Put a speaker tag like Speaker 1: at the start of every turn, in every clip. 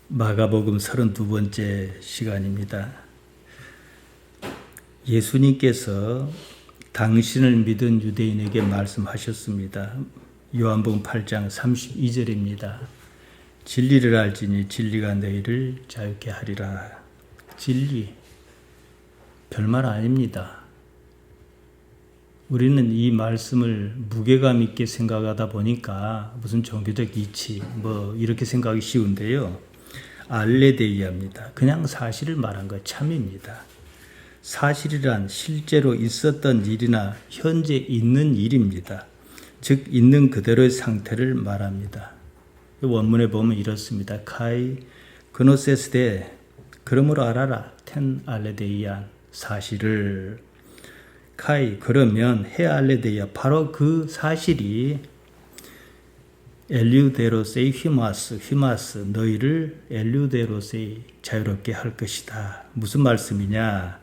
Speaker 1: 마가복음 32번째 시간입니다. 예수님께서 당신을 믿은 유대인에게 말씀하셨습니다. 요한복음 8장 32절입니다. 진리를 알지니 진리가 너희를 자유케 하리라. 진리, 별말 아닙니다. 우리는 이 말씀을 무게감 있게 생각하다 보니까 무슨 종교적 이치 이렇게 생각하기 쉬운데요. 알레데이아입니다. 그냥 사실을 말한 것 참입니다. 사실이란 실제로 있었던 일이나 현재 있는 일입니다. 즉 있는 그대로의 상태를 말합니다. 원문에 보면 이렇습니다. 카이 그노세스데 그러므로 알아라 텐 알레데이안 사실을 카이 그러면 해 알레데이아 바로 그 사실이 엘류데로세이 휘마스 너희를 엘류데로세이 자유롭게 할 것이다. 무슨 말씀이냐?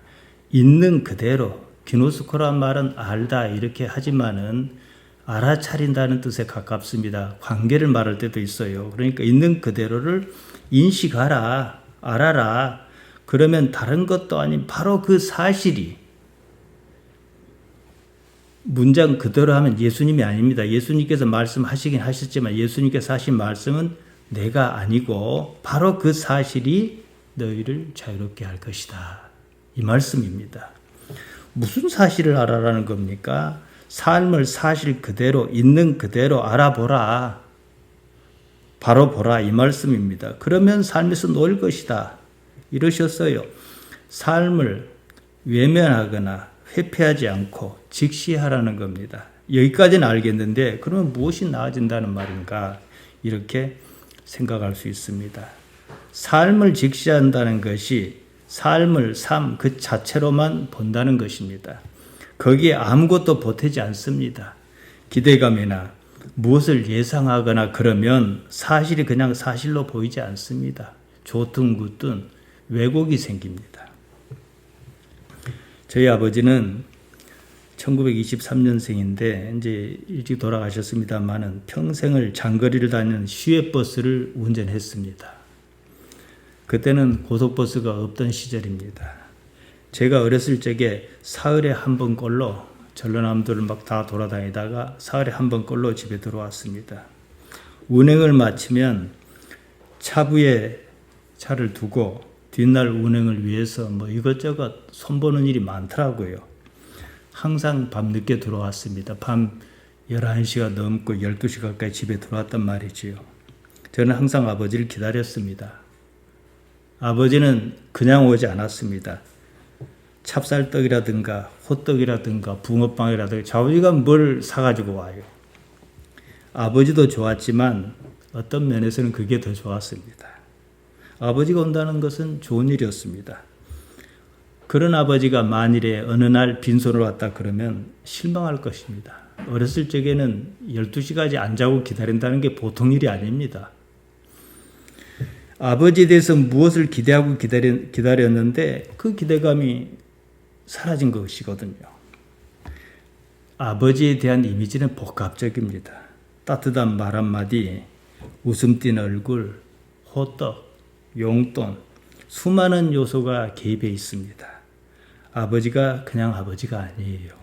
Speaker 1: 있는 그대로 기노스코란 말은 알다 이렇게 하지만은 알아차린다는 뜻에 가깝습니다. 관계를 말할 때도 있어요. 그러니까 있는 그대로를 인식하라, 알아라. 그러면 다른 것도 아닌 바로 그 사실이 문장 그대로 하면 예수님이 아닙니다. 예수님께서 말씀하시긴 하셨지만 예수님께서 하신 말씀은 내가 아니고 바로 그 사실이 너희를 자유롭게 할 것이다. 이 말씀입니다. 무슨 사실을 알아라는 겁니까? 삶을 사실 그대로 있는 그대로 알아보라. 바로 보라 이 말씀입니다. 그러면 삶에서 놓을 것이다. 이러셨어요. 삶을 외면하거나 회피하지 않고 직시하라는 겁니다. 여기까지는 알겠는데 그러면 무엇이 나아진다는 말인가? 이렇게 생각할 수 있습니다. 삶을 직시한다는 것이 삶을 삶 그 자체로만 본다는 것입니다. 거기에 아무것도 보태지 않습니다. 기대감이나 무엇을 예상하거나 그러면 사실이 그냥 사실로 보이지 않습니다. 좋든 굳든 왜곡이 생깁니다. 저희 아버지는 1923년생인데 이제 일찍 돌아가셨습니다만은 평생을 장거리를 다니는 시외버스를 운전했습니다. 그때는 고속버스가 없던 시절입니다. 제가 어렸을 적에 사흘에 한 번꼴로 전라남도를 막 다 돌아다니다가 사흘에 한 번꼴로 집에 들어왔습니다. 운행을 마치면 차부에 차를 두고 뒷날 운행을 위해서 이것저것 손보는 일이 많더라고요. 항상 밤늦게 들어왔습니다. 밤 11시가 넘고 12시 가까이 집에 들어왔단 말이지요. 저는 항상 아버지를 기다렸습니다. 아버지는 그냥 오지 않았습니다. 찹쌀떡이라든가 호떡이라든가 붕어빵이라든가 아버지가 뭘 사가지고 와요. 아버지도 좋았지만 어떤 면에서는 그게 더 좋았습니다. 아버지가 온다는 것은 좋은 일이었습니다. 그런 아버지가 만일에 어느 날 빈손으로 왔다 그러면 실망할 것입니다. 어렸을 적에는 12시까지 안 자고 기다린다는 게 보통 일이 아닙니다. 아버지에 대해서 무엇을 기대하고 기다렸는데 그 기대감이 사라진 것이거든요. 아버지에 대한 이미지는 복합적입니다. 따뜻한 말 한마디, 웃음 띤 얼굴, 호떡, 용돈, 수많은 요소가 개입해 있습니다. 아버지가 그냥 아버지가 아니에요.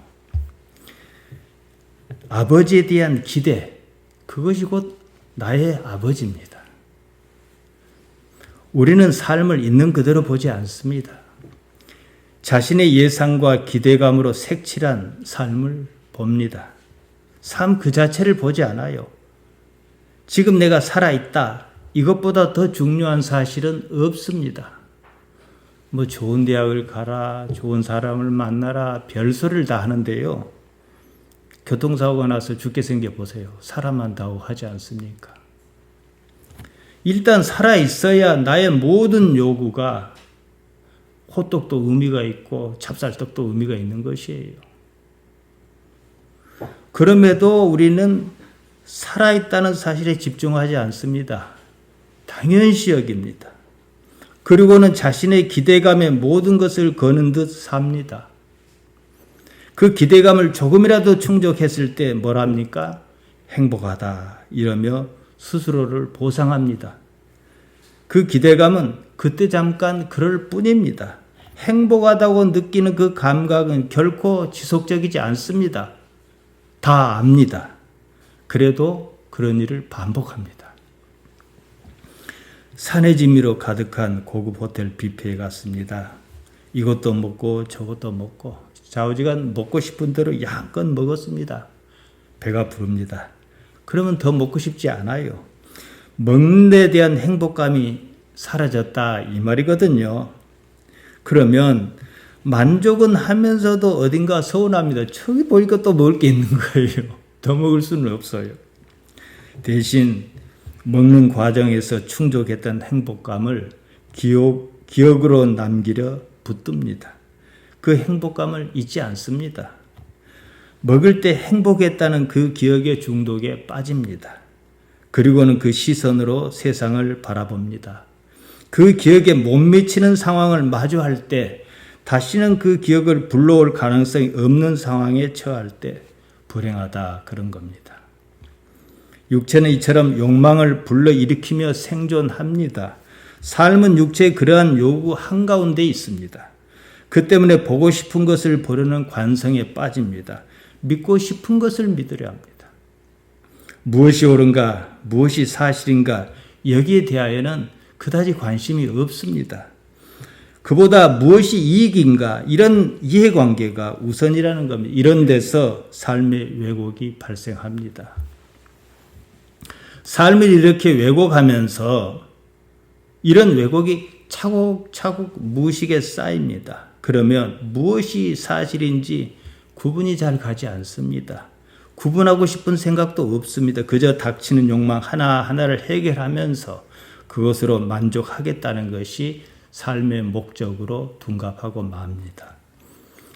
Speaker 1: 아버지에 대한 기대, 그것이 곧 나의 아버지입니다. 우리는 삶을 있는 그대로 보지 않습니다. 자신의 예상과 기대감으로 색칠한 삶을 봅니다. 삶 그 자체를 보지 않아요. 지금 내가 살아있다. 이것보다 더 중요한 사실은 없습니다. 좋은 대학을 가라, 좋은 사람을 만나라, 별소리를 다 하는데요. 교통사고가 나서 죽게 생겨보세요. 살아만다고 하지 않습니까? 일단 살아있어야 나의 모든 요구가 호떡도 의미가 있고 찹쌀떡도 의미가 있는 것이에요. 그럼에도 우리는 살아있다는 사실에 집중하지 않습니다. 당연시 여깁니다. 그리고는 자신의 기대감에 모든 것을 거는 듯 삽니다. 그 기대감을 조금이라도 충족했을 때 뭐랍니까? 행복하다 이러며 스스로를 보상합니다. 그 기대감은 그때 잠깐 그럴 뿐입니다. 행복하다고 느끼는 그 감각은 결코 지속적이지 않습니다. 다 압니다. 그래도 그런 일을 반복합니다. 산의 진미로 가득한 고급 호텔 뷔페에 갔습니다. 이것도 먹고 저것도 먹고 좌우지간 먹고 싶은 대로 양껏 먹었습니다. 배가 부릅니다. 그러면 더 먹고 싶지 않아요. 먹는 데 대한 행복감이 사라졌다 이 말이거든요. 그러면 만족은 하면서도 어딘가 서운합니다. 저기 보니까 또 먹을 게 있는 거예요. 더 먹을 수는 없어요. 대신 먹는 과정에서 충족했던 행복감을 기억으로 남기려 붙듭니다. 그 행복감을 잊지 않습니다. 먹을 때 행복했다는 그 기억의 중독에 빠집니다. 그리고는 그 시선으로 세상을 바라봅니다. 그 기억에 못 미치는 상황을 마주할 때 다시는 그 기억을 불러올 가능성이 없는 상황에 처할 때 불행하다 그런 겁니다. 육체는 이처럼 욕망을 불러일으키며 생존합니다. 삶은 육체의 그러한 요구 한가운데 있습니다. 그 때문에 보고 싶은 것을 보려는 관성에 빠집니다. 믿고 싶은 것을 믿으려 합니다. 무엇이 옳은가, 무엇이 사실인가 여기에 대하여는 그다지 관심이 없습니다. 그보다 무엇이 이익인가 이런 이해관계가 우선이라는 겁니다. 이런 데서 삶의 왜곡이 발생합니다. 삶을 이렇게 왜곡하면서 이런 왜곡이 차곡차곡 무의식에 쌓입니다. 그러면 무엇이 사실인지 구분이 잘 가지 않습니다. 구분하고 싶은 생각도 없습니다. 그저 닥치는 욕망 하나하나를 해결하면서 그것으로 만족하겠다는 것이 삶의 목적으로 둔갑하고 맙니다.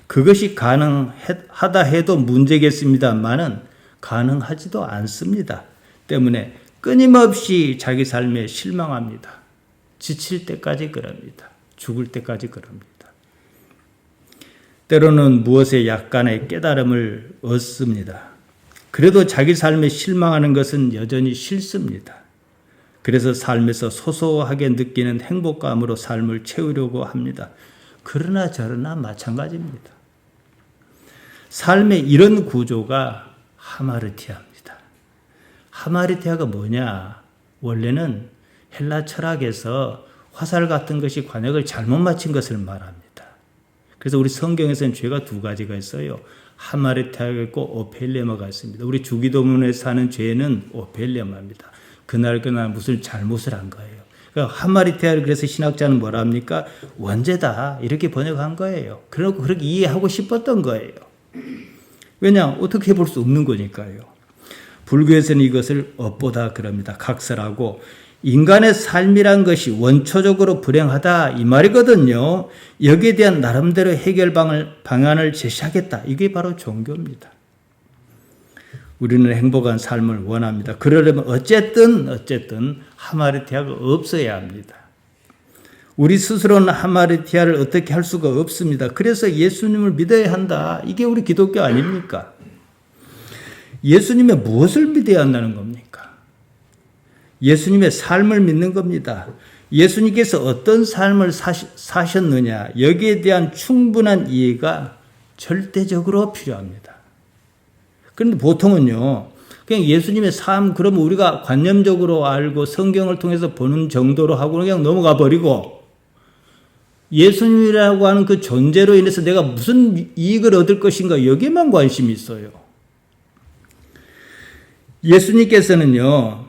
Speaker 1: 그것이 가능하다 해도 문제겠습니다만은 가능하지도 않습니다. 때문에 끊임없이 자기 삶에 실망합니다. 지칠 때까지 그럽니다. 죽을 때까지 그럽니다. 때로는 무엇에 약간의 깨달음을 얻습니다. 그래도 자기 삶에 실망하는 것은 여전히 싫습니다. 그래서 삶에서 소소하게 느끼는 행복감으로 삶을 채우려고 합니다. 그러나 저러나 마찬가지입니다. 삶의 이런 구조가 하마르티아입니다. 하마르티아가 뭐냐? 원래는 헬라 철학에서 화살 같은 것이 관역을 잘못 맞힌 것을 말합니다. 그래서 우리 성경에서는 죄가 두 가지가 있어요. 하마르티아가 있고 오펠레마가 있습니다. 우리 주기도문에서 하는 죄는 오펠레마입니다. 그날 무슨 잘못을 한 거예요. 그러니까 하마르티아를 그래서 신학자는 뭐라 합니까? 원죄다 이렇게 번역한 거예요. 그러고 그렇게 이해하고 싶었던 거예요. 왜냐? 어떻게 볼 수 없는 거니까요. 불교에서는 이것을 업보다 그럽니다. 각설하고 인간의 삶이란 것이 원초적으로 불행하다 이 말이거든요. 여기에 대한 나름대로 해결 방안을 제시하겠다. 이게 바로 종교입니다. 우리는 행복한 삶을 원합니다. 그러려면 어쨌든 하마르티아가 없어야 합니다. 우리 스스로는 하마르티아를 어떻게 할 수가 없습니다. 그래서 예수님을 믿어야 한다. 이게 우리 기독교 아닙니까? 예수님의 무엇을 믿어야 한다는 겁니까? 예수님의 삶을 믿는 겁니다. 예수님께서 어떤 삶을 사셨느냐 여기에 대한 충분한 이해가 절대적으로 필요합니다. 그런데 보통은요 그냥 예수님의 삶 그러면 우리가 관념적으로 알고 성경을 통해서 보는 정도로 하고 그냥 넘어가 버리고 예수님이라고 하는 그 존재로 인해서 내가 무슨 이익을 얻을 것인가 여기에만 관심이 있어요. 예수님께서는요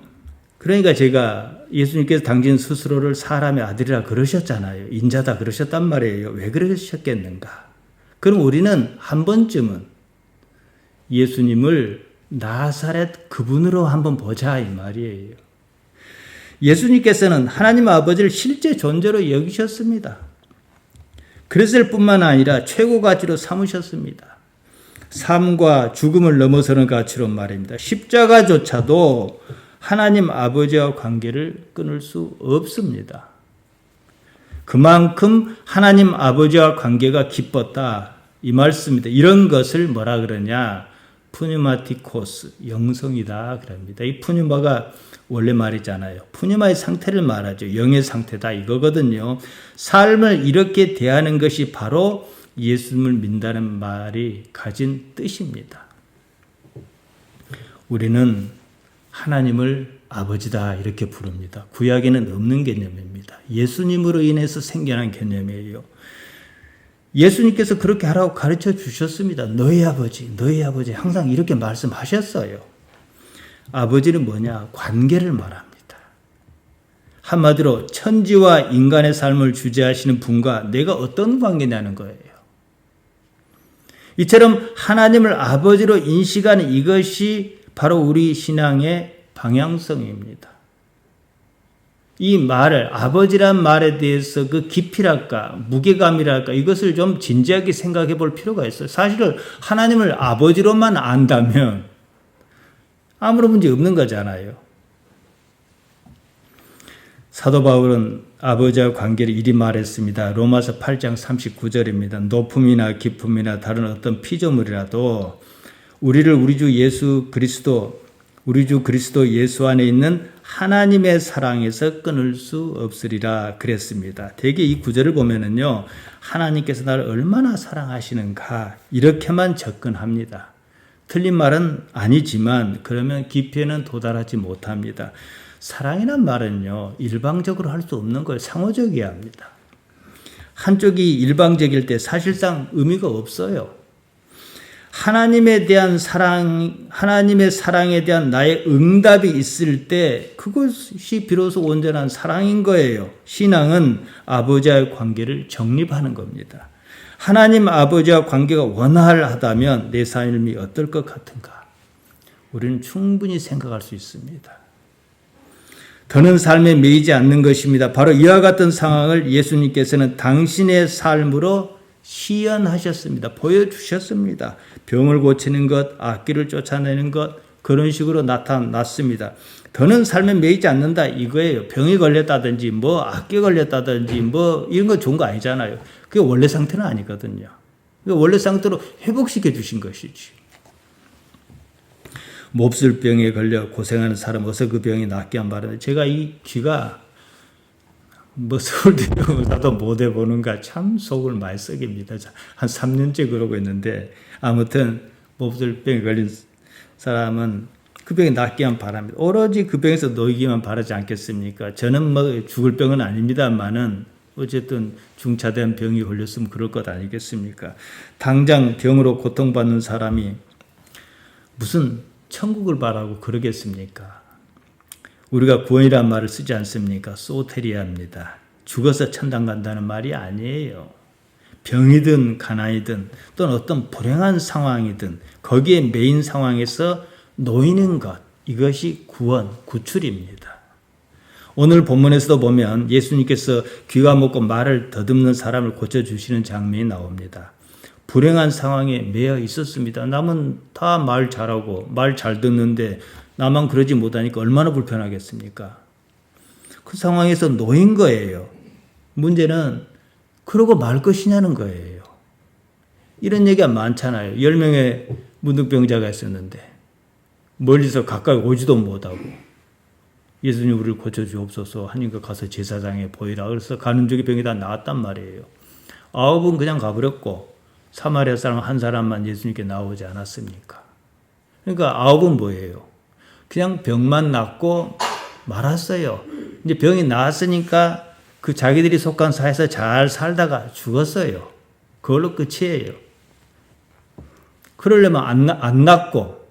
Speaker 1: 그러니까 제가 예수님께서 당신 스스로를 사람의 아들이라 그러셨잖아요. 인자다 그러셨단 말이에요. 왜 그러셨겠는가? 그럼 우리는 한 번쯤은 예수님을 나사렛 그분으로 한번 보자 이 말이에요. 예수님께서는 하나님 아버지를 실제 존재로 여기셨습니다. 그랬을 뿐만 아니라 최고 가치로 삼으셨습니다. 삶과 죽음을 넘어서는 가치로 말입니다. 십자가조차도 하나님 아버지와 관계를 끊을 수 없습니다. 그만큼 하나님 아버지와 관계가 깊었다 이 말씀입니다. 이런 것을 뭐라 그러냐? 푸뉴마티코스, 영성이다 그럽니다. 이 푸뉴마가 원래 말이잖아요. 푸뉴마의 상태를 말하죠. 영의 상태다 이거거든요. 삶을 이렇게 대하는 것이 바로 예수님을 믿는다는 말이 가진 뜻입니다. 우리는 하나님을 아버지다 이렇게 부릅니다. 구약에는 없는 개념입니다. 예수님으로 인해서 생겨난 개념이에요. 예수님께서 그렇게 하라고 가르쳐 주셨습니다. 너희 아버지, 너희 아버지 항상 이렇게 말씀하셨어요. 아버지는 뭐냐? 관계를 말합니다. 한마디로 천지와 인간의 삶을 주재하시는 분과 내가 어떤 관계냐는 거예요. 이처럼 하나님을 아버지로 인식하는 이것이 바로 우리 신앙의 방향성입니다. 이 말을, 아버지란 말에 대해서 그 깊이랄까, 무게감이랄까, 이것을 좀 진지하게 생각해 볼 필요가 있어요. 사실은 하나님을 아버지로만 안다면 아무런 문제 없는 거잖아요. 사도 바울은 아버지와 관계를 이리 말했습니다. 로마서 8장 39절입니다. 높음이나 깊음이나 다른 어떤 피조물이라도 우리를 우리 주 그리스도 예수 안에 있는 하나님의 사랑에서 끊을 수 없으리라 그랬습니다. 대개 이 구절을 보면은요, 하나님께서 나를 얼마나 사랑하시는가 이렇게만 접근합니다. 틀린 말은 아니지만 그러면 깊이에는 도달하지 못합니다. 사랑이란 말은요, 일방적으로 할 수 없는 걸 상호적이어야 합니다. 한쪽이 일방적일 때 사실상 의미가 없어요. 하나님에 대한 사랑, 하나님의 사랑에 대한 나의 응답이 있을 때 그것이 비로소 온전한 사랑인 거예요. 신앙은 아버지와의 관계를 정립하는 겁니다. 하나님 아버지와 관계가 원활하다면 내 삶이 어떨 것 같은가? 우리는 충분히 생각할 수 있습니다. 더는 삶에 매이지 않는 것입니다. 바로 이와 같은 상황을 예수님께서는 당신의 삶으로 시연하셨습니다. 보여주셨습니다. 병을 고치는 것, 악귀를 쫓아내는 것, 그런 식으로 나타났습니다. 더는 삶에 매이지 않는다 이거예요. 병이 걸렸다든지 악귀 걸렸다든지 이런 거 좋은 거 아니잖아요. 그게 원래 상태는 아니거든요. 원래 상태로 회복시켜 주신 것이지. 몹쓸 병에 걸려 고생하는 사람 어서 그 병이 낫게 한 바람에 제가 이 귀가 서울대병원도 못 해보는가 참 속을 많이 썩입니다. 한 3년째 그러고 있는데 아무튼 몹쓸 병에 걸린 사람은 그 병이 낫기만 바랍니다. 오로지 그 병에서 놓이기만 바라지 않겠습니까? 저는 죽을 병은 아닙니다만은 어쨌든 중차대한 병이 걸렸으면 그럴 것 아니겠습니까? 당장 병으로 고통받는 사람이 무슨 천국을 바라고 그러겠습니까? 우리가 구원이라는 말을 쓰지 않습니까? 소테리아입니다. 죽어서 천당 간다는 말이 아니에요. 병이든 가난이든 또는 어떤 불행한 상황이든 거기에 매인 상황에서 놓이는 것, 이것이 구원, 구출입니다. 오늘 본문에서도 보면 예수님께서 귀가 먹고 말을 더듬는 사람을 고쳐주시는 장면이 나옵니다. 불행한 상황에 매여 있었습니다. 남은 다 말 잘하고 말 잘 듣는데 나만 그러지 못하니까 얼마나 불편하겠습니까? 그 상황에서 놓인 거예요. 문제는 그러고 말 것이냐는 거예요. 이런 얘기가 많잖아요. 10명의 문둥병자가 있었는데 멀리서 가까이 오지도 못하고 예수님 우리를 고쳐주옵소서 하니까 가서 제사장에 보이라. 그래서 가는 중에 병이 다 나았단 말이에요. 9은 그냥 가버렸고 사마리아 사람 한 사람만 예수님께 나오지 않았습니까? 그러니까 9은 뭐예요? 그냥 병만 낫고 말았어요. 이제 병이 나았으니까 그 자기들이 속한 사회에서 잘 살다가 죽었어요. 그걸로 끝이에요. 그러려면 안 낫고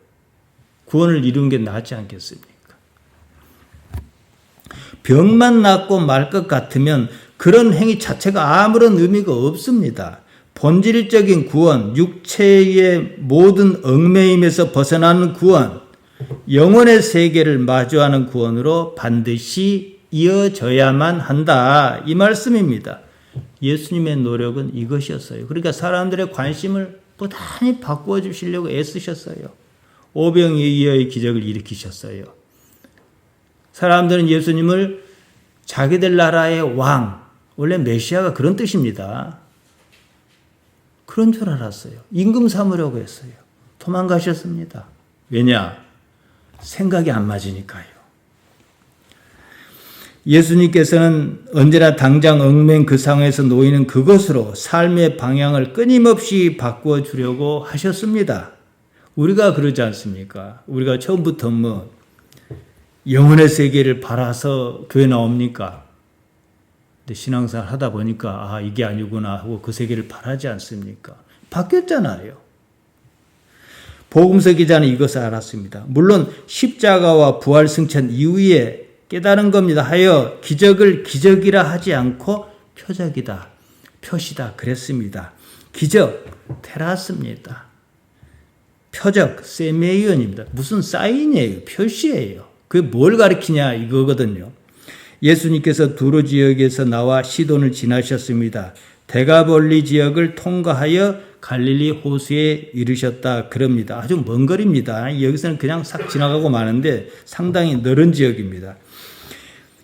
Speaker 1: 구원을 이루는 게 낫지 않겠습니까? 병만 낫고 말 것 같으면 그런 행위 자체가 아무런 의미가 없습니다. 본질적인 구원, 육체의 모든 얽매임에서 벗어나는 구원, 영혼의 세계를 마주하는 구원으로 반드시 이어져야만 한다. 이 말씀입니다. 예수님의 노력은 이것이었어요. 그러니까 사람들의 관심을 부단히 바꾸어 주시려고 애쓰셨어요. 오병이어의 기적을 일으키셨어요. 사람들은 예수님을 자기들 나라의 왕, 원래 메시아가 그런 뜻입니다. 그런 줄 알았어요. 임금 삼으려고 했어요. 도망가셨습니다. 왜냐? 생각이 안 맞으니까요. 예수님께서는 언제나 당장 얽매인 그 상황에서 놓이는 그것으로 삶의 방향을 끊임없이 바꾸어 주려고 하셨습니다. 우리가 그러지 않습니까? 우리가 처음부터 영혼의 세계를 바라서 교회 나옵니까? 근데 신앙생활 하다 보니까 이게 아니구나 하고 그 세계를 바라지 않습니까? 바뀌었잖아요. 복음서 기자는 이것을 알았습니다. 물론 십자가와 부활 승천 이후에 깨달은 겁니다. 하여 기적을 기적이라 하지 않고 표적이다, 표시다 그랬습니다. 기적, 테라스입니다. 표적, 세메이언입니다. 무슨 사인이에요? 표시예요. 그게 뭘 가리키냐 이거거든요. 예수님께서 두로 지역에서 나와 시돈을 지나셨습니다. 데가볼리 지역을 통과하여 갈릴리 호수에 이르셨다 그럽니다. 아주 먼 거리입니다. 여기서는 그냥 싹 지나가고 마는데 상당히 넓은 지역입니다.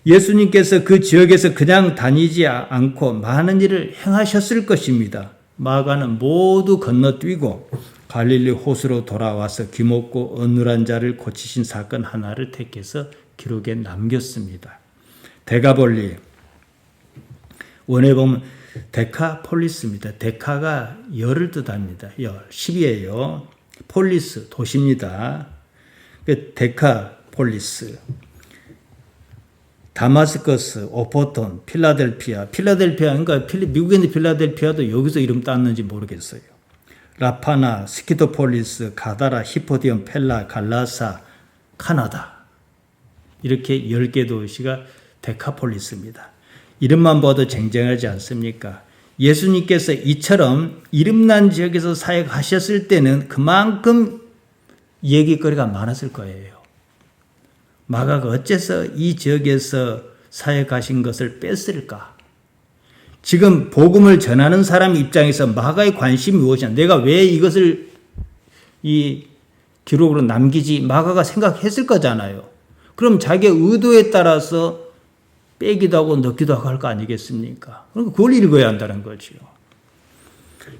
Speaker 1: 예수님께서 그 지역에서 그냥 다니지 않고 많은 일을 행하셨을 것입니다. 마가는 모두 건너뛰고 갈릴리 호수로 돌아와서 귀먹고 어눌한 자를 고치신 사건 하나를 택해서 기록에 남겼습니다. 데가볼리, 원에 보면 데카폴리스입니다. 데카가 열을 뜻합니다. 열, 10이에요. 폴리스, 도시입니다. 데카폴리스. 다마스커스, 오포톤, 필라델피아. 그러니까 미국에 있는 필라델피아도 여기서 이름 땄는지 모르겠어요. 라파나, 스키토폴리스, 가다라, 히포디온, 펠라, 갈라사, 카나다. 이렇게 10개 도시가 데카폴리스입니다. 이름만 봐도 쟁쟁하지 않습니까? 예수님께서 이처럼 이름난 지역에서 사역하셨을 때는 그만큼 얘기거리가 많았을 거예요. 마가가 어째서 이 지역에서 사역하신 것을 뺐을까? 지금 복음을 전하는 사람 입장에서 마가의 관심이 무엇이냐? 내가 왜 이것을 이 기록으로 남기지? 마가가 생각했을 거잖아요. 그럼 자기의 의도에 따라서 빼기도 하고 넣기도 하고 할 거 아니겠습니까? 그러니까 그걸 읽어야 한다는 거죠.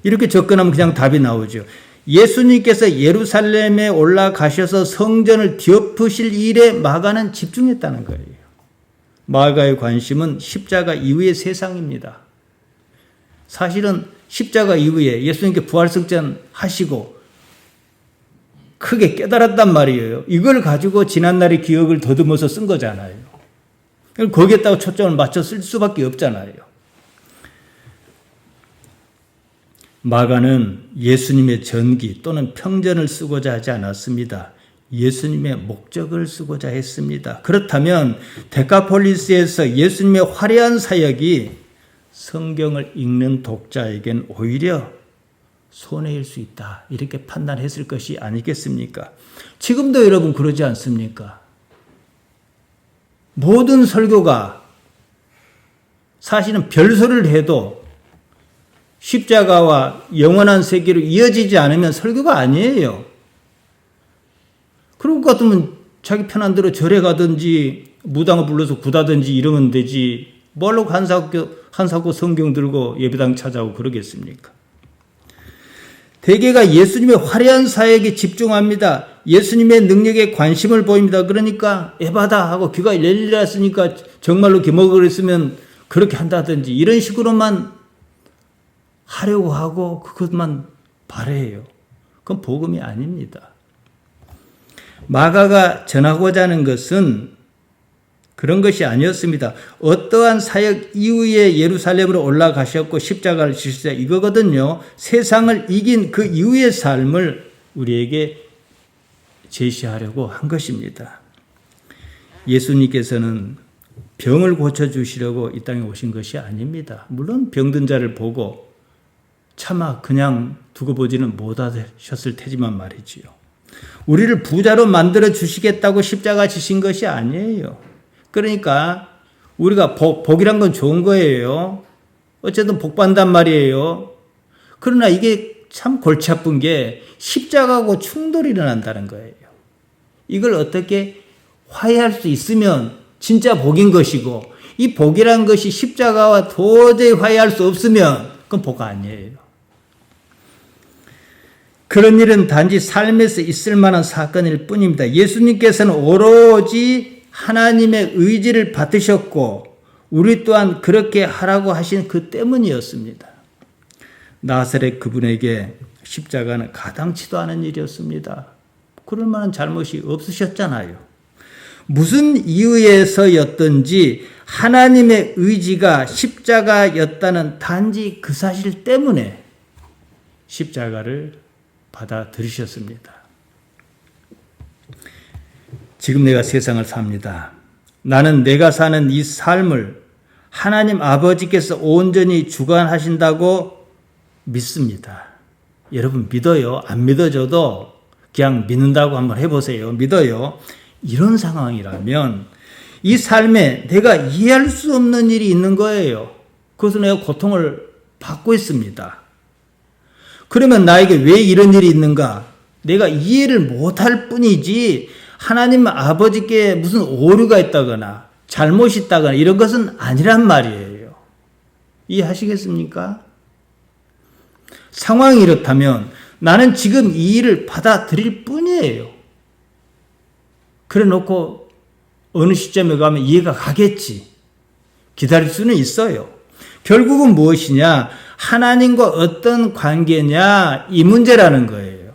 Speaker 1: 이렇게 접근하면 그냥 답이 나오죠. 예수님께서 예루살렘에 올라가셔서 성전을 뒤엎으실 일에 마가는 집중했다는 거예요. 마가의 관심은 십자가 이후의 세상입니다. 사실은 십자가 이후에 예수님께 부활승천 하시고 크게 깨달았단 말이에요. 이걸 가지고 지난날의 기억을 더듬어서 쓴 거잖아요. 거기에다가 초점을 맞춰 쓸 수밖에 없잖아요. 마가는 예수님의 전기 또는 평전을 쓰고자 하지 않았습니다. 예수님의 목적을 쓰고자 했습니다. 그렇다면 데카폴리스에서 예수님의 화려한 사역이 성경을 읽는 독자에겐 오히려 손해일 수 있다. 이렇게 판단했을 것이 아니겠습니까? 지금도 여러분 그러지 않습니까? 모든 설교가 사실은 별소리를 해도 십자가와 영원한 세계로 이어지지 않으면 설교가 아니에요. 그럴 것 같으면 자기 편한 대로 절에 가든지 무당을 불러서 구다든지 이러면 되지. 뭘로 한사코 성경 들고 예배당 찾아오고 그러겠습니까? 대개가 예수님의 화려한 사역에 집중합니다. 예수님의 능력에 관심을 보입니다. 그러니까 에바다 하고 귀가 열렸으니까 정말로 기먹으랬으면 그렇게 한다든지 이런 식으로만 하려고 하고 그것만 바래요. 그건 복음이 아닙니다. 마가가 전하고자 하는 것은 그런 것이 아니었습니다. 어떠한 사역 이후에 예루살렘으로 올라가셨고 십자가를 지셨다 이거거든요. 세상을 이긴 그 이후의 삶을 우리에게 제시하려고 한 것입니다. 예수님께서는 병을 고쳐주시려고 이 땅에 오신 것이 아닙니다. 물론 병든 자를 보고 차마 그냥 두고 보지는 못하셨을 테지만 말이지요. 우리를 부자로 만들어 주시겠다고 십자가 지신 것이 아니에요. 그러니까 우리가 복이란 건 좋은 거예요. 어쨌든 복 받는단 말이에요. 그러나 이게 참 골치 아픈 게 십자가하고 충돌이 일어난다는 거예요. 이걸 어떻게 화해할 수 있으면 진짜 복인 것이고 이 복이란 것이 십자가와 도저히 화해할 수 없으면 그건 복 아니에요. 그런 일은 단지 삶에서 있을 만한 사건일 뿐입니다. 예수님께서는 오로지 하나님의 의지를 받으셨고 우리 또한 그렇게 하라고 하신 그 때문이었습니다. 나사렛 그분에게 십자가는 가당치도 않은 일이었습니다. 그럴 만한 잘못이 없으셨잖아요. 무슨 이유에서였든지 하나님의 의지가 십자가였다는 단지 그 사실 때문에 십자가를 받아들이셨습니다. 지금 내가 세상을 삽니다. 나는 내가 사는 이 삶을 하나님 아버지께서 온전히 주관하신다고 믿습니다. 여러분 믿어요? 안 믿어줘도 그냥 믿는다고 한번 해보세요. 믿어요? 이런 상황이라면 이 삶에 내가 이해할 수 없는 일이 있는 거예요. 그래서 내가 고통을 받고 있습니다. 그러면 나에게 왜 이런 일이 있는가? 내가 이해를 못할 뿐이지 하나님 아버지께 무슨 오류가 있다거나 잘못이 있다거나 이런 것은 아니란 말이에요. 이해하시겠습니까? 상황이 이렇다면 나는 지금 이 일을 받아들일 뿐이에요. 그래 놓고 어느 시점에 가면 이해가 가겠지. 기다릴 수는 있어요. 결국은 무엇이냐? 하나님과 어떤 관계냐? 이 문제라는 거예요.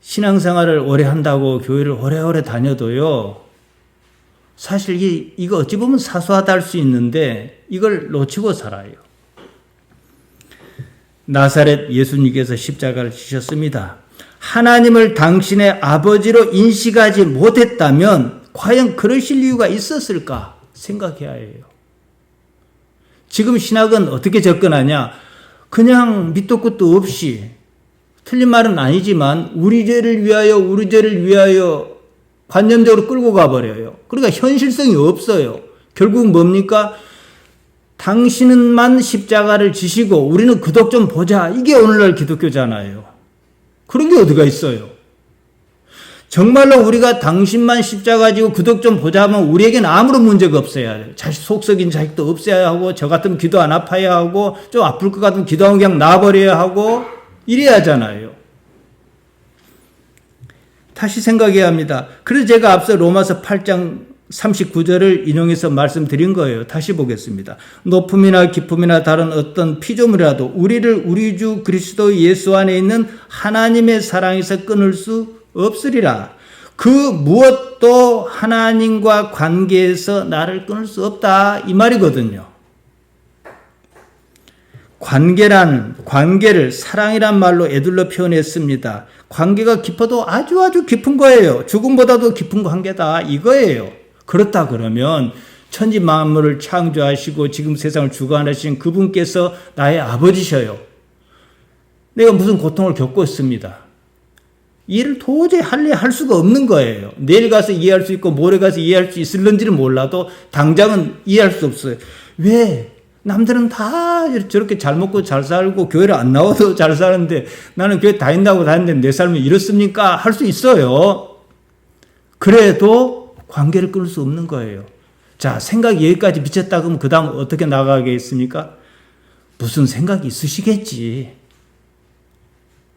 Speaker 1: 신앙생활을 오래 한다고 교회를 오래오래 다녀도요. 사실 이거 어찌 보면 사소하다 할 수 있는데 이걸 놓치고 살아요. 나사렛 예수님께서 십자가를 지셨습니다. 하나님을 당신의 아버지로 인식하지 못했다면 과연 그러실 이유가 있었을까 생각해야 해요. 지금 신학은 어떻게 접근하냐? 그냥 밑도 끝도 없이, 틀린 말은 아니지만 우리 죄를 위하여 관념적으로 끌고 가버려요. 그러니까 현실성이 없어요. 결국 뭡니까? 당신은만 십자가를 지시고 우리는 그덕 좀 보자. 이게 오늘날 기독교잖아요. 그런 게 어디가 있어요? 정말로 우리가 당신만 십자가 지고 그덕 좀 보자 하면 우리에게는 아무런 문제가 없어야 해요. 자식 속썩인 자식도 없애야 하고 저 같으면 기도 안 아파야 하고 좀 아플 것 같으면 기도하면 그냥 놔버려야 하고 이래야 하잖아요. 다시 생각해야 합니다. 그래서 제가 앞서 로마서 8장 39절을 인용해서 말씀드린 거예요. 다시 보겠습니다. 높음이나 깊음이나 다른 어떤 피조물이라도 우리를 우리 주 그리스도 예수 안에 있는 하나님의 사랑에서 끊을 수 없으리라. 그 무엇도 하나님과 관계에서 나를 끊을 수 없다. 이 말이거든요. 관계를 사랑이란 말로 애둘러 표현했습니다. 관계가 깊어도 아주 깊은 거예요. 죽음보다도 깊은 관계다. 이거예요. 그렇다 그러면 천지 만물을 창조하시고 지금 세상을 주관하신 그분께서 나의 아버지셔요. 내가 무슨 고통을 겪고 있습니다. 이해를 도저히 할 수가 없는 거예요. 내일 가서 이해할 수 있고 모레 가서 이해할 수 있을런지는 몰라도 당장은 이해할 수 없어요. 왜? 남들은 다 저렇게 잘 먹고 잘 살고 교회를 안 나와도 잘 사는데 나는 교회 다닌데 내 삶이 이렇습니까? 할 수 있어요. 그래도 관계를 끊을 수 없는 거예요. 자, 생각이 여기까지 미쳤다 그러면 그 다음 어떻게 나가겠습니까? 무슨 생각이 있으시겠지.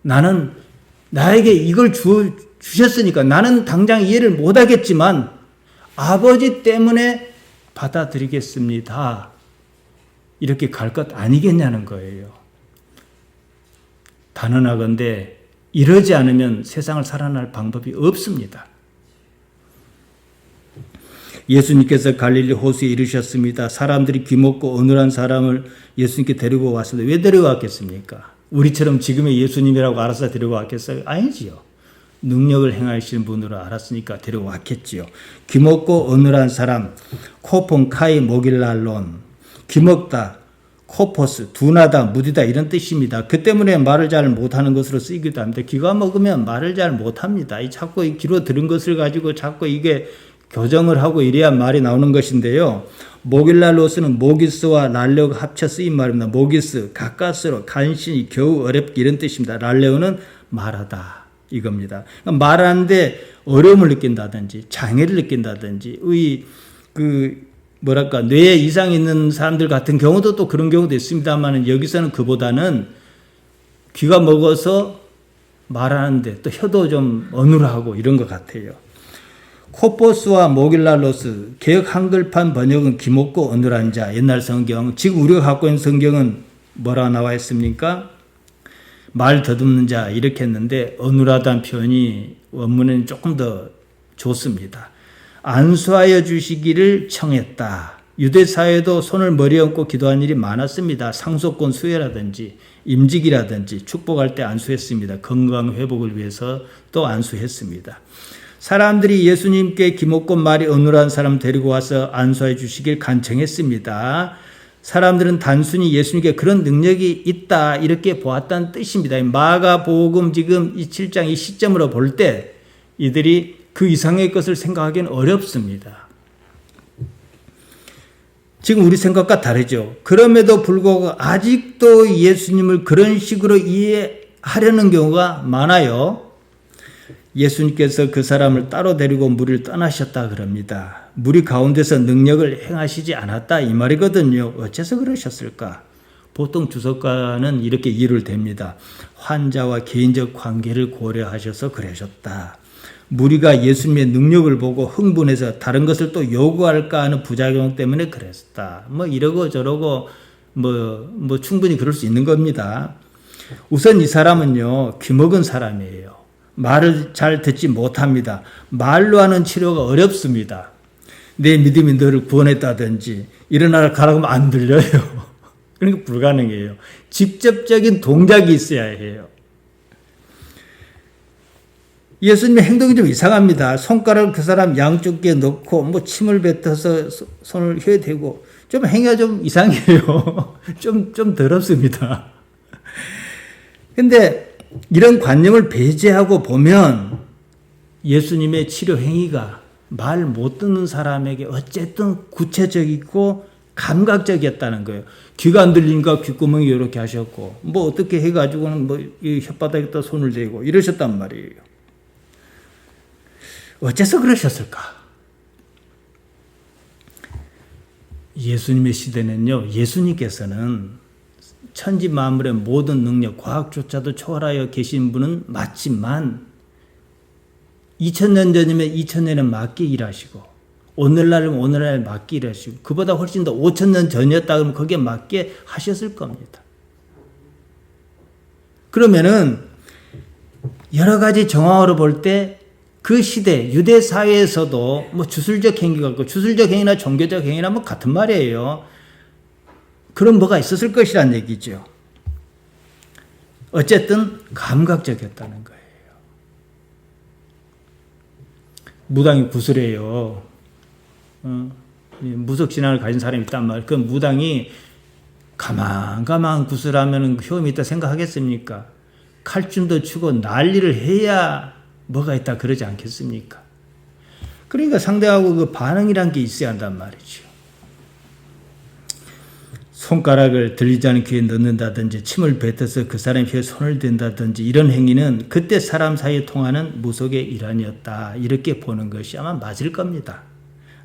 Speaker 1: 나는 나에게 이걸 주셨으니까 나는 당장 이해를 못하겠지만 아버지 때문에 받아들이겠습니다. 이렇게 갈 것 아니겠냐는 거예요. 단언하건대 이러지 않으면 세상을 살아날 방법이 없습니다. 예수님께서 갈릴리 호수에 이르셨습니다. 사람들이 귀먹고 어눌한 사람을 예수님께 데리고 왔습니다. 왜 데려왔겠습니까? 우리처럼 지금의 예수님이라고 알아서 데려왔겠어요? 아니지요. 능력을 행하시는 분으로 알았으니까 데려왔겠지요. 귀먹고 어눌한 사람, 코폰 카이 모길랄론, 귀먹다, 코포스, 둔하다, 무디다 이런 뜻입니다. 그 때문에 말을 잘 못하는 것으로 쓰이기도 합니다. 귀가 먹으면 말을 잘 못합니다. 자꾸 귀로 들은 것을 가지고 자꾸 이게 교정을 하고 이래야 말이 나오는 것인데요. 모길랄로스는 모기스와 랄레오가 합쳐 쓰인 말입니다. 모기스, 가까스로, 간신히, 겨우, 어렵게 이런 뜻입니다. 랄레오는 말하다 이겁니다. 그러니까 말하는데 어려움을 느낀다든지 장애를 느낀다든지 뇌에 이상이 있는 사람들 같은 경우도 또 그런 경우도 있습니다만 여기서는 그보다는 귀가 먹어서 말하는데 또 혀도 좀 어눌하고 이런 것 같아요. 코포스와 모길랄로스, 개역 한글판 번역은 귀먹고 어눌한 자, 옛날 성경. 지금 우리가 갖고 있는 성경은 뭐라 나와 있습니까? 말 더듬는 자 이렇게 했는데 어눌하다는 표현이 원문에는 조금 더 좋습니다. 안수하여 주시기를 청했다. 유대 사회도 손을 머리에 얹고 기도한 일이 많았습니다. 상속권 수여라든지 임직이라든지 축복할 때 안수했습니다. 건강 회복을 위해서 또 안수했습니다. 사람들이 예수님께 귀먹고 말이 어눌한 사람 데리고 와서 안수해 주시길 간청했습니다. 사람들은 단순히 예수님께 그런 능력이 있다 이렇게 보았다는 뜻입니다. 마가복음 지금 이 7장 이 시점으로 볼 때 이들이 그 이상의 것을 생각하기는 어렵습니다. 지금 우리 생각과 다르죠. 그럼에도 불구하고 아직도 예수님을 그런 식으로 이해하려는 경우가 많아요. 예수님께서 그 사람을 따로 데리고 무리를 떠나셨다 그럽니다. 무리 가운데서 능력을 행하시지 않았다 이 말이거든요. 어째서 그러셨을까? 보통 주석가는 이렇게 이유를 댑니다. 환자와 개인적 관계를 고려하셔서 그러셨다. 무리가 예수님의 능력을 보고 흥분해서 다른 것을 또 요구할까 하는 부작용 때문에 그랬다. 뭐 이러고 저러고 뭐 충분히 그럴 수 있는 겁니다. 우선 이 사람은요, 귀먹은 사람이에요. 말을 잘 듣지 못합니다. 말로 하는 치료가 어렵습니다. 내 믿음이 너를 구원했다든지 일어나라 가라고 하면 안 들려요. 그러니까 불가능해요. 직접적인 동작이 있어야 해요. 예수님의 행동이 좀 이상합니다. 손가락을 그 사람 양쪽 귀에 넣고 침을 뱉어서 손을 혀에 대고 좀 행위가 좀 이상해요. 좀 더럽습니다. 근데 이런 관념을 배제하고 보면 예수님의 치료 행위가 말 못 듣는 사람에게 어쨌든 구체적이고 감각적이었다는 거예요. 귀가 안 들리니까 귓구멍이 이렇게 하셨고 어떻게 해가지고는 이 혓바닥에다 손을 대고 이러셨단 말이에요. 어째서 그러셨을까? 예수님의 시대는요, 예수님께서는 천지 만물의 모든 능력, 과학조차도 초월하여 계신 분은 맞지만 2000년 전이면 2000년에 맞게 일하시고 오늘날은 오늘날에 맞게 일하시고 그보다 훨씬 더 5000년 전이었다 그러면 거기에 맞게 하셨을 겁니다. 그러면은 여러 가지 정황으로 볼 때 그 시대 유대 사회에서도 주술적 행위가 있고 주술적 행위나 종교적 행위나 같은 말이에요. 그런 뭐가 있었을 것이란 얘기죠. 어쨌든 감각적이었다는 거예요. 무당이 구슬해요. 무속신앙을 가진 사람이 있단 말이에요. 그 무당이 가만 구슬하면 효험이 있다 생각하겠습니까? 칼춤도 추고 난리를 해야 뭐가 있다 그러지 않겠습니까? 그러니까 상대하고 그 반응이란 게 있어야 한단 말이죠. 손가락을 들리지 않은 귀에 넣는다든지 침을 뱉어서 그 사람 혀에 손을 댄다든지 이런 행위는 그때 사람 사이에 통하는 무속의 일환이었다. 이렇게 보는 것이 아마 맞을 겁니다.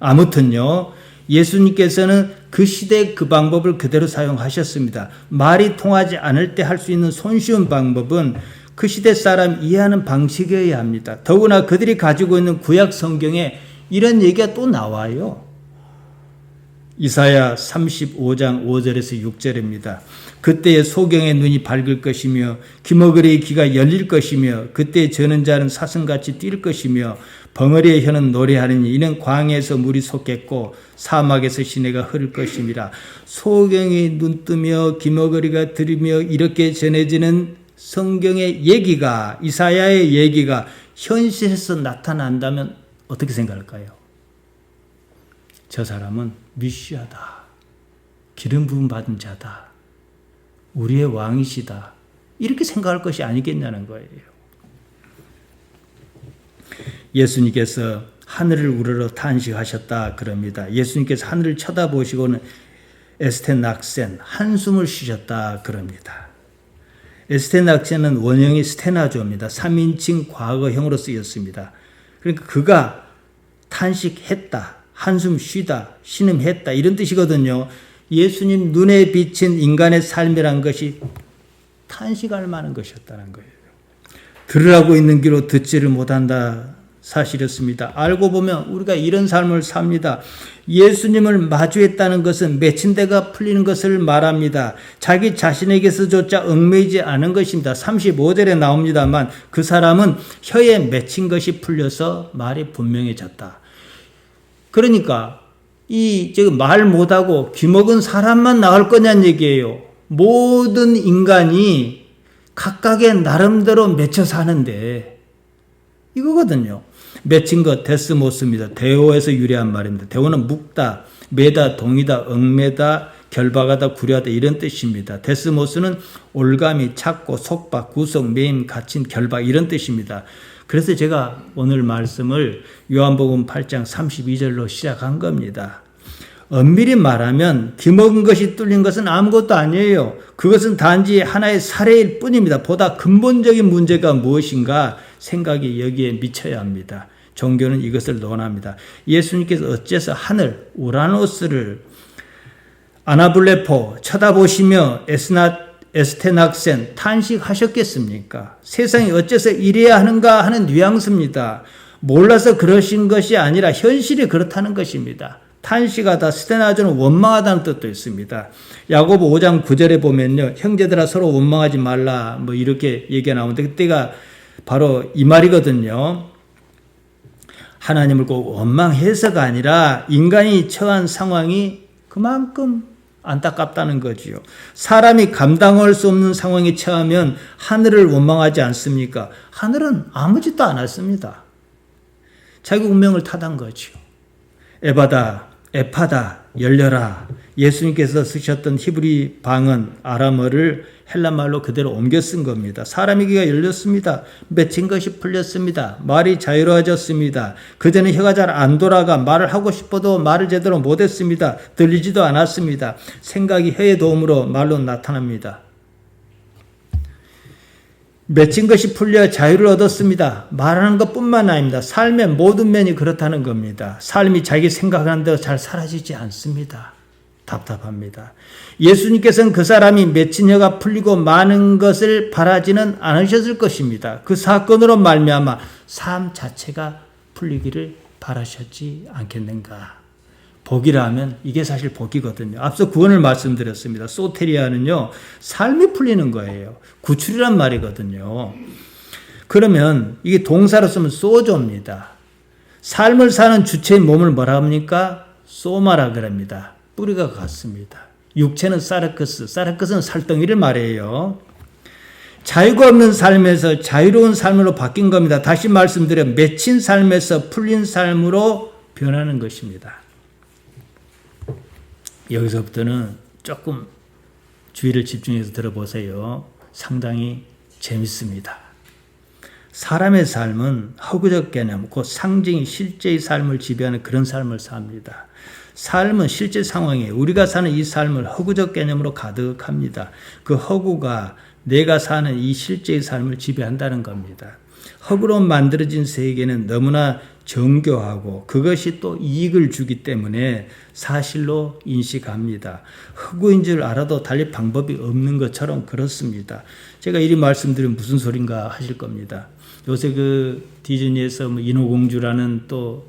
Speaker 1: 아무튼요. 예수님께서는 그 시대 그 방법을 그대로 사용하셨습니다. 말이 통하지 않을 때 할 수 있는 손쉬운 방법은 그 시대 사람 이해하는 방식이어야 합니다. 더구나 그들이 가지고 있는 구약 성경에 이런 얘기가 또 나와요. 이사야 35장 5절에서 6절입니다. 그때의 소경의 눈이 밝을 것이며 귀머거리의 귀가 열릴 것이며 그때 저는 자는 사슴같이 뛸 것이며 벙어리의 혀는 노래하느니 이는 광야에서 물이 솟겠고 사막에서 시내가 흐를 것임이라. 소경이 눈뜨며 귀머거리가 들으며 이렇게 전해지는 성경의 얘기가 이사야의 얘기가 현실에서 나타난다면 어떻게 생각할까요? 저 사람은 미시아다. 기름 부음 받은 자다. 우리의 왕이시다. 이렇게 생각할 것이 아니겠냐는 거예요. 예수님께서 하늘을 우러러 탄식하셨다 그럽니다. 예수님께서 하늘을 쳐다보시고는 에스테낙센 한숨을 쉬셨다 그럽니다. 에스테낙센은 원형이 스테나조입니다. 3인칭 과거형으로 쓰였습니다. 그러니까 그가 탄식했다. 한숨 쉬다, 신음했다 이런 뜻이거든요. 예수님 눈에 비친 인간의 삶이란 것이 탄식할 만한 것이었다는 거예요. 들으라고 있는 귀로 듣지를 못한다 사실이었습니다. 알고 보면 우리가 이런 삶을 삽니다. 예수님을 마주했다는 것은 맺힌 데가 풀리는 것을 말합니다. 자기 자신에게서조차 얽매이지 않은 것입니다. 35절에 나옵니다만 그 사람은 혀에 맺힌 것이 풀려서 말이 분명해졌다. 그러니까 지금 말 못하고 귀먹은 사람만 나을 거냐는 얘기예요. 모든 인간이 각각의 나름대로 맺혀 사는데 이거거든요. 맺힌 것 데스모스입니다. 대오에서 유래한 말입니다. 대오는 묵다, 매다, 동이다, 얽매다, 결박하다, 구려하다 이런 뜻입니다. 데스모스는 올가미, 찾고, 속박, 구속, 매임, 갇힌, 결박 이런 뜻입니다. 그래서 제가 오늘 말씀을 요한복음 8장 32절로 시작한 겁니다. 엄밀히 말하면 귀먹은 것이 뚫린 것은 아무것도 아니에요. 그것은 단지 하나의 사례일 뿐입니다. 보다 근본적인 문제가 무엇인가 생각이 여기에 미쳐야 합니다. 종교는 이것을 논합니다. 예수님께서 어째서 하늘 우라노스를 아나블레포 쳐다보시며 에스테낙센 탄식하셨겠습니까? 세상이 어째서 이래야 하는가 하는 뉘앙스입니다. 몰라서 그러신 것이 아니라 현실이 그렇다는 것입니다. 탄식하다, 스테나조는 원망하다는 뜻도 있습니다. 야고보 5장 9절에 보면요. 형제들아 서로 원망하지 말라 이렇게 얘기가 나오는데 그때가 바로 이 말이거든요. 하나님을 꼭 원망해서가 아니라 인간이 처한 상황이 그만큼 안타깝다는 거지요. 사람이 감당할 수 없는 상황에 처하면 하늘을 원망하지 않습니까? 하늘은 아무 짓도 안 했습니다. 자기 운명을 타단 거지요. 에바다, 에파다, 열려라. 예수님께서 쓰셨던 히브리 방언 아람어를 헬라말로 그대로 옮겨 쓴 겁니다. 사람의 귀가 열렸습니다. 맺힌 것이 풀렸습니다. 말이 자유로워졌습니다. 그전에 혀가 잘 안 돌아가 말을 하고 싶어도 말을 제대로 못했습니다. 들리지도 않았습니다. 생각이 혀의 도움으로 말로 나타납니다. 맺힌 것이 풀려 자유를 얻었습니다. 말하는 것뿐만 아닙니다. 삶의 모든 면이 그렇다는 겁니다. 삶이 자기 생각하는 대로 잘 사라지지 않습니다. 답답합니다. 예수님께서는 그 사람이 맺힌 혀가 풀리고 많은 것을 바라지는 않으셨을 것입니다. 그 사건으로 말미암아 삶 자체가 풀리기를 바라셨지 않겠는가. 복이라면 이게 사실 복이거든요. 앞서 구원을 말씀드렸습니다. 소테리아는요. 삶이 풀리는 거예요. 구출이란 말이거든요. 그러면 이게 동사로 쓰면 소조입니다. 삶을 사는 주체의 몸을 뭐라 합니까? 소마라 그럽니다. 뿌리가 같습니다. 육체는 사르크스는 살덩이를 말해요. 자유가 없는 삶에서 자유로운 삶으로 바뀐 겁니다. 다시 말씀드려 맺힌 삶에서 풀린 삶으로 변하는 것입니다. 여기서부터는 조금 주의를 집중해서 들어보세요. 상당히 재밌습니다. 사람의 삶은 허구적 개념, 곧 상징이 실제의 삶을 지배하는 그런 삶을 삽니다. 삶은 실제 상황이에요. 우리가 사는 이 삶을 허구적 개념으로 가득합니다. 그 허구가 내가 사는 이 실제의 삶을 지배한다는 겁니다. 허구로 만들어진 세계는 너무나 정교하고 그것이 또 이익을 주기 때문에 사실로 인식합니다. 허구인 줄 알아도 달리 방법이 없는 것처럼 그렇습니다. 제가 이리 말씀드리면 무슨 소린가 하실 겁니다. 요새 그 디즈니에서 인어공주라는 또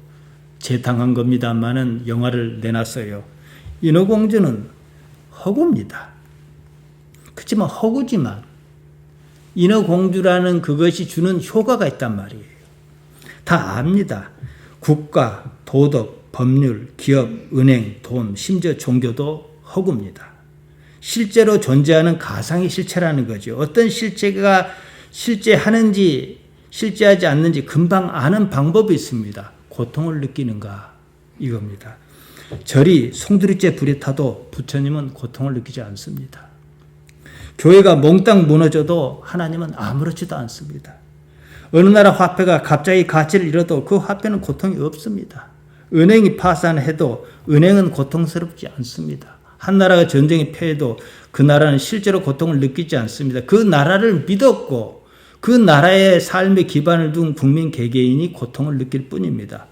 Speaker 1: 재탕한 겁니다만은 영화를 내놨어요. 인어공주는 허구입니다. 그렇지만 허구지만 인어공주라는 그것이 주는 효과가 있단 말이에요. 다 압니다. 국가, 도덕, 법률, 기업, 은행, 돈, 심지어 종교도 허구입니다. 실제로 존재하는 가상의 실체라는 거죠. 어떤 실체가 실제하는지 실제하지 않는지 금방 아는 방법이 있습니다. 고통을 느끼는가 이겁니다. 절이 송두리째 불에 타도 부처님은 고통을 느끼지 않습니다. 교회가 몽땅 무너져도 하나님은 아무렇지도 않습니다. 어느 나라 화폐가 갑자기 가치를 잃어도 그 화폐는 고통이 없습니다. 은행이 파산해도 은행은 고통스럽지 않습니다. 한 나라가 전쟁에 패해도 그 나라는 실제로 고통을 느끼지 않습니다. 그 나라를 믿었고 그 나라의 삶의 기반을 둔 국민 개개인이 고통을 느낄 뿐입니다.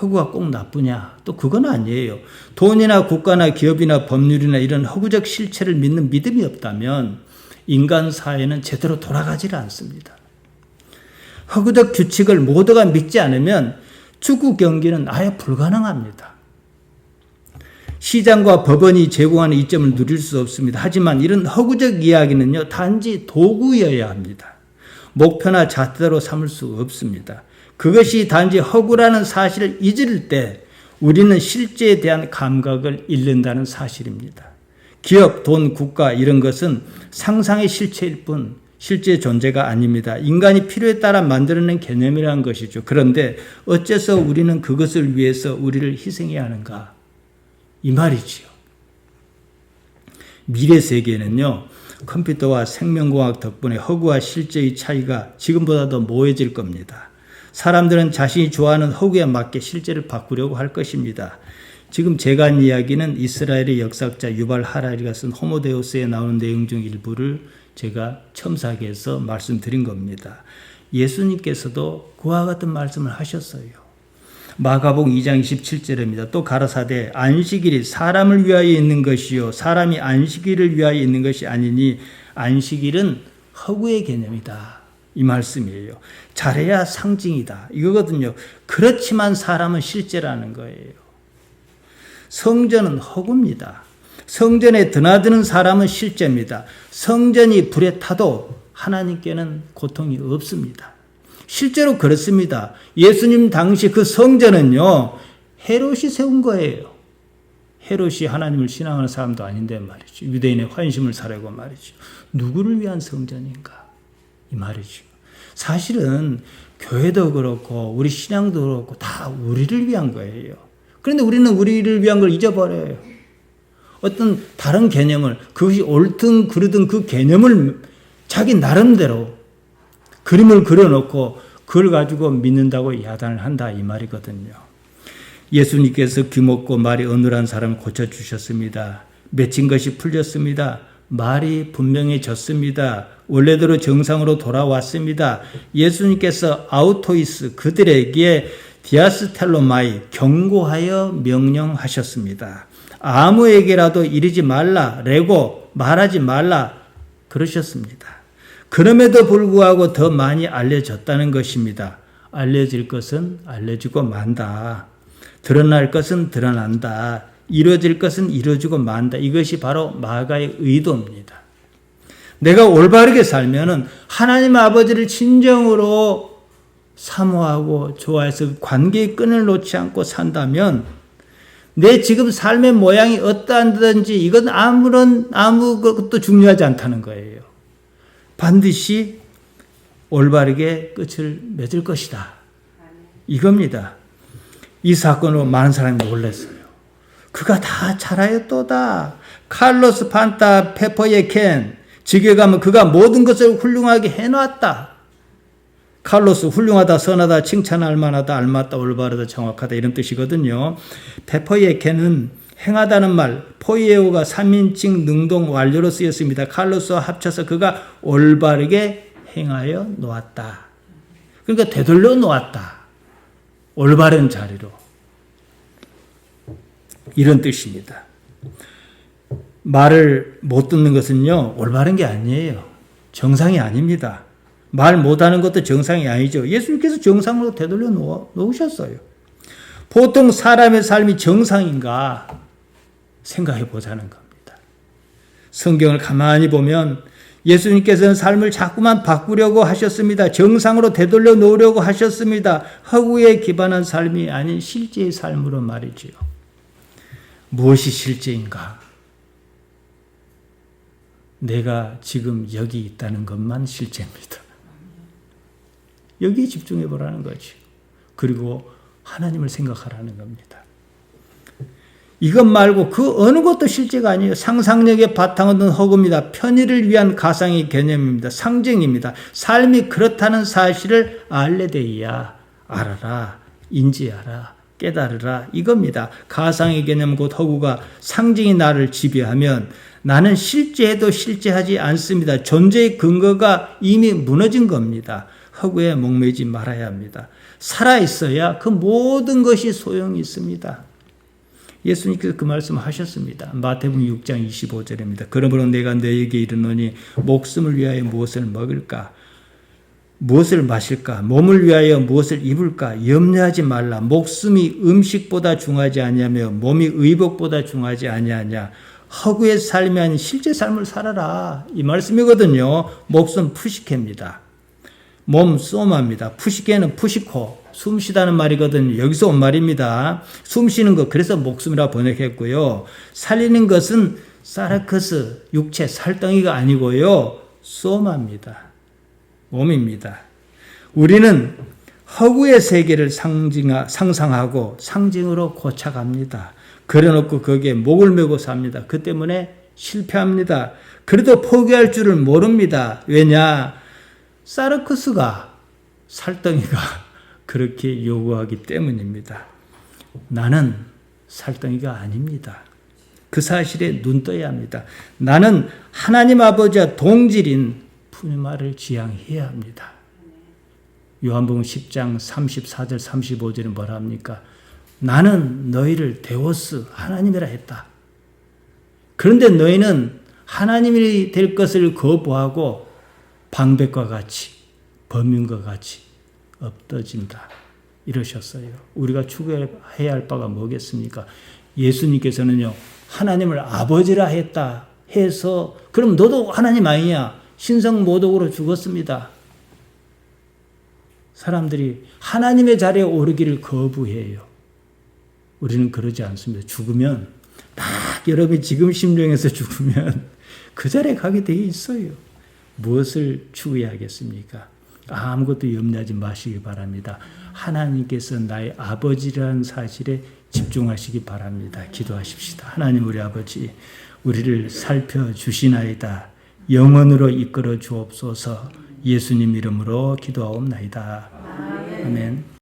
Speaker 1: 허구가 꼭 나쁘냐? 또 그건 아니에요. 돈이나 국가나 기업이나 법률이나 이런 허구적 실체를 믿는 믿음이 없다면 인간 사회는 제대로 돌아가지를 않습니다. 허구적 규칙을 모두가 믿지 않으면 축구 경기는 아예 불가능합니다. 시장과 법원이 제공하는 이점을 누릴 수 없습니다. 하지만 이런 허구적 이야기는요, 단지 도구여야 합니다. 목표나 잣대로 삼을 수 없습니다. 그것이 단지 허구라는 사실을 잊을 때 우리는 실제에 대한 감각을 잃는다는 사실입니다. 기업, 돈, 국가 이런 것은 상상의 실체일 뿐 실제 존재가 아닙니다. 인간이 필요에 따라 만들어낸 개념이라는 것이죠. 그런데 어째서 우리는 그것을 위해서 우리를 희생해야 하는가? 이 말이지요. 미래 세계는요, 컴퓨터와 생명공학 덕분에 허구와 실제의 차이가 지금보다 더 모호해질 겁니다. 사람들은 자신이 좋아하는 허구에 맞게 실제를 바꾸려고 할 것입니다. 지금 제가 한 이야기는 이스라엘의 역사학자 유발 하라리가 쓴 호모데우스에 나오는 내용 중 일부를 제가 첨삭해서 말씀드린 겁니다. 예수님께서도 그와 같은 말씀을 하셨어요. 마가복음 2장 27절입니다. 또 가라사대 안식일이 사람을 위하여 있는 것이요 사람이 안식일을 위하여 있는 것이 아니니 안식일은 허구의 개념이다. 이 말씀이에요. 잘해야 상징이다. 이거거든요. 그렇지만 사람은 실제라는 거예요. 성전은 허구입니다. 성전에 드나드는 사람은 실제입니다. 성전이 불에 타도 하나님께는 고통이 없습니다. 실제로 그렇습니다. 예수님 당시 그 성전은요, 헤롯이 세운 거예요. 헤롯이 하나님을 신앙하는 사람도 아닌데 말이죠. 유대인의 환심을 사려고 말이죠. 누구를 위한 성전인가? 이 말이죠. 사실은 교회도 그렇고 우리 신앙도 그렇고 다 우리를 위한 거예요. 그런데 우리는 우리를 위한 걸 잊어버려요. 어떤 다른 개념을, 그것이 옳든 그르든 그 개념을 자기 나름대로 그림을 그려놓고 그걸 가지고 믿는다고 야단을 한다 이 말이거든요. 예수님께서 귀먹고 말이 어눌한 사람을 고쳐주셨습니다. 맺힌 것이 풀렸습니다. 말이 분명해졌습니다. 원래대로 정상으로 돌아왔습니다. 예수님께서 아우토이스 그들에게 디아스텔로마이 경고하여 명령하셨습니다. 아무에게라도 이르지 말라 레고 말하지 말라 그러셨습니다. 그럼에도 불구하고 더 많이 알려졌다는 것입니다. 알려질 것은 알려지고 만다. 드러날 것은 드러난다. 이루어질 것은 이루어지고 만다. 이것이 바로 마가의 의도입니다. 내가 올바르게 살면은 하나님 아버지를 진정으로 사모하고 좋아해서 관계의 끈을 놓지 않고 산다면 내 지금 삶의 모양이 어떠한지 이건 아무것도 중요하지 않다는 거예요. 반드시 올바르게 끝을 맺을 것이다. 이겁니다. 이 사건으로 많은 사람이 놀랐어요. 그가 다 잘하였도다. 칼로스 판타 페퍼의 켄. 지게 가면 그가 모든 것을 훌륭하게 해놨다. 칼로스 훌륭하다, 선하다, 칭찬할 만하다, 알맞다, 올바르다, 정확하다 이런 뜻이거든요. 페퍼의 켄은 행하다는 말, 포이에오가 3인칭 능동 완료로 쓰였습니다. 칼로스와 합쳐서 그가 올바르게 행하여 놓았다. 그러니까 되돌려 놓았다. 올바른 자리로. 이런 뜻입니다. 말을 못 듣는 것은요, 올바른 게 아니에요. 정상이 아닙니다. 말 못하는 것도 정상이 아니죠. 예수님께서 정상으로 되돌려 놓으셨어요. 보통 사람의 삶이 정상인가 생각해 보자는 겁니다. 성경을 가만히 보면 예수님께서는 삶을 자꾸만 바꾸려고 하셨습니다. 정상으로 되돌려 놓으려고 하셨습니다. 허구에 기반한 삶이 아닌 실제의 삶으로 말이지요. 무엇이 실제인가? 내가 지금 여기 있다는 것만 실제입니다. 여기에 집중해 보라는 거죠. 그리고 하나님을 생각하라는 겁니다. 이것 말고 그 어느 것도 실제가 아니에요. 상상력의 바탕은 허구입니다. 편의를 위한 가상의 개념입니다. 상징입니다. 삶이 그렇다는 사실을 알레데이야. 알아라. 인지하라. 깨달으라. 이겁니다. 가상의 개념 곧 허구가 상징이 나를 지배하면 나는 실제해도 실제하지 않습니다. 존재의 근거가 이미 무너진 겁니다. 허구에 목매지 말아야 합니다. 살아있어야 그 모든 것이 소용이 있습니다. 예수님께서 그 말씀 하셨습니다. 마태복음 6장 25절입니다. 그러므로 내가 너에게 이르노니 목숨을 위하여 무엇을 먹을까? 무엇을 마실까? 몸을 위하여 무엇을 입을까? 염려하지 말라. 목숨이 음식보다 중하지 아니하며 몸이 의복보다 중하지 아니하냐. 허구의 삶이 아닌 실제 삶을 살아라. 이 말씀이거든요. 목숨 푸시케입니다. 몸 소마입니다. 푸시케는 푸시코, 숨쉬다는 말이거든요. 여기서 온 말입니다. 숨쉬는 것, 그래서 목숨이라 번역했고요. 살리는 것은 사라크스, 육체, 살덩이가 아니고요. 소마입니다. 몸입니다. 우리는 허구의 세계를 상상하고 상징으로 고착합니다. 그려놓고 거기에 목을 메고 삽니다. 그 때문에 실패합니다. 그래도 포기할 줄을 모릅니다. 왜냐? 사르크스가, 살덩이가 그렇게 요구하기 때문입니다. 나는 살덩이가 아닙니다. 그 사실에 눈 떠야 합니다. 나는 하나님 아버지와 동질인 푸니마를 지향해야 합니다. 요한복음 10장 34절 35절은 뭐라 합니까? 나는 너희를 데오스, 하나님이라 했다. 그런데 너희는 하나님이 될 것을 거부하고 방백과 같이, 범인과 같이 엎어진다. 이러셨어요. 우리가 추구해야 할 바가 뭐겠습니까? 예수님께서는요, 하나님을 아버지라 했다 해서, 그럼 너도 하나님 아니냐? 신성모독으로 죽었습니다. 사람들이 하나님의 자리에 오르기를 거부해요. 우리는 그러지 않습니다. 죽으면, 딱 여러분이 지금 심정에서 죽으면 그 자리에 가게 돼 있어요. 무엇을 추구해야겠습니까? 아무것도 염려하지 마시기 바랍니다. 하나님께서 나의 아버지라는 사실에 집중하시기 바랍니다. 기도하십시다. 하나님 우리 아버지, 우리를 살펴주시나이다. 영원으로 이끌어 주옵소서. 예수님 이름으로 기도하옵나이다. 아멘.